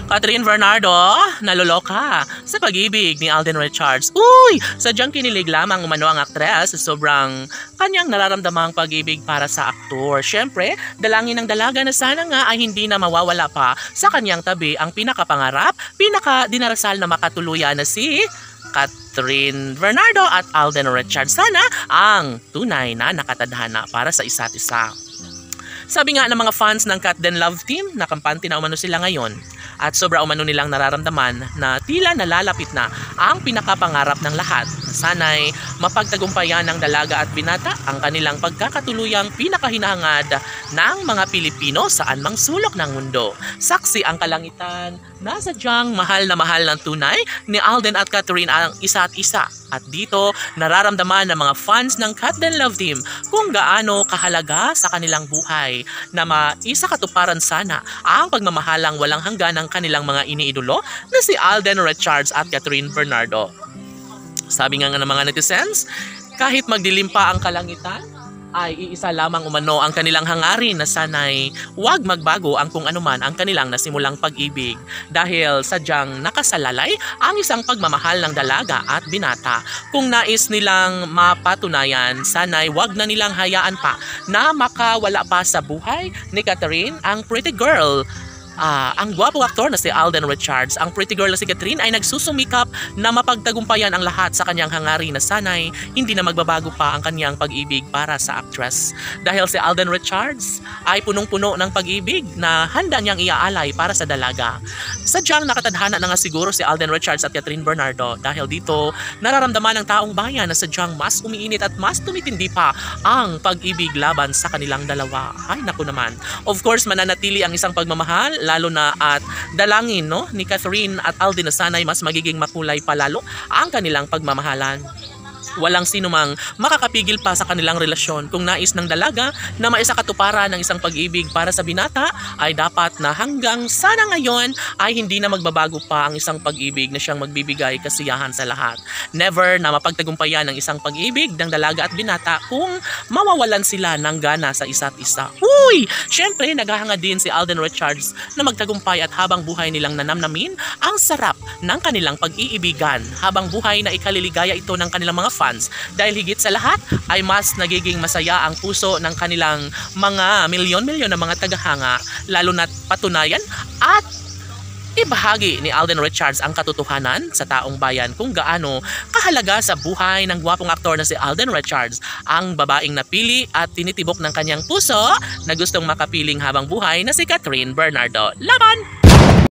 Catherine Bernardo, naluloka sa pag-ibig ni Alden Richards. Uy! Sadyang kinilig lamang umano ang aktres sa sobrang kanyang nararamdamang pag-ibig para sa aktor. Siyempre, dalangin ng dalaga na sana nga ay hindi na mawawala pa sa kanyang tabi ang pinakapangarap, pinaka-dinarasal na makatuluyan na si Catherine Bernardo at Alden Richards. Sana ang tunay na nakatadhana para sa isa't isa. Sabi nga ng mga fans ng Cat Den Love Team, nakampante na umano sila ngayon at sobra umano nilang nararamdaman na tila nalalapit na ang pinakapangarap ng lahat. Sana'y mapagtagumpayan ng dalaga at binata ang kanilang pagkakatuluyang pinakahinahangad ng mga Pilipino saan mang sulok ng mundo. Saksi ang kalangitan na sadyang mahal ng tunay ni Alden at Catherine ang isa't isa. At dito, nararamdaman ng mga fans ng Cat Den Love Team kung gaano kahalaga sa kanilang buhay na maisakatuparan sana ang pagmamahalang walang hanggan ng kanilang mga iniidolo na si Alden Richards at Catherine Bernardo. Sabi nga ng mga netizens, kahit magdilim pa ang kalangitan, ay iisa lamang umano ang kanilang hangarin na sana'y huwag magbago ang kung anuman ang kanilang nasimulang pag-ibig dahil sadyang nakasalalay ang isang pagmamahal ng dalaga at binata. Kung nais nilang mapatunayan, sana'y huwag na nilang hayaan pa na makawala pa sa buhay ni Catherine ang pretty girl. Ang gwapong aktor na si Alden Richards, ang pretty girl na si Catherine ay nagsusumikap na mapagtagumpayan ang lahat sa kanyang hangarin na sana'y hindi na magbabago pa ang kanyang pag-ibig para sa actress. Dahil si Alden Richards ay punong-puno ng pag-ibig na handa niyang iaalay para sa dalaga. Sadyang nakatadhana na nga siguro si Alden Richards at Catherine Bernardo dahil dito nararamdaman ng taong bayan na sadyang mas umiinit at mas tumitindi pa ang pag-ibig laban sa kanilang dalawa. Ay naku naman. Of course, mananatili ang isang pagmamahal lalo na at dalangin ni Catherine at Alden na sana'y mas magiging makulay palalo ang kanilang pagmamahalan. Walang sino mang makakapigil pa sa kanilang relasyon. Kung nais ng dalaga na maisakatuparan ng isang pag-ibig para sa binata, ay dapat na hanggang sana ngayon ay hindi na magbabago pa ang isang pag-ibig na siyang magbibigay kasiyahan sa lahat. Never na mapagtagumpayan ng isang pag-ibig ng dalaga at binata kung mawawalan sila ng gana sa isa't isa. Uy! Siyempre, naghahanga din si Alden Richards na magtagumpay at habang buhay nilang nanamnamin ang sarap ng kanilang pag-iibigan. Habang buhay na ikaliligaya ito ng kanilang mga fans dahil higit sa lahat ay mas nagiging masaya ang puso ng kanilang mga milyon-milyon na mga tagahanga, lalo na't patunayan at ibahagi ni Alden Richards ang katotohanan sa taong bayan kung gaano kahalaga sa buhay ng gwapong aktor na si Alden Richards, ang babaeng napili at tinitibok ng kanyang puso na gustong makapiling habang buhay na si Catherine Bernardo. Laban!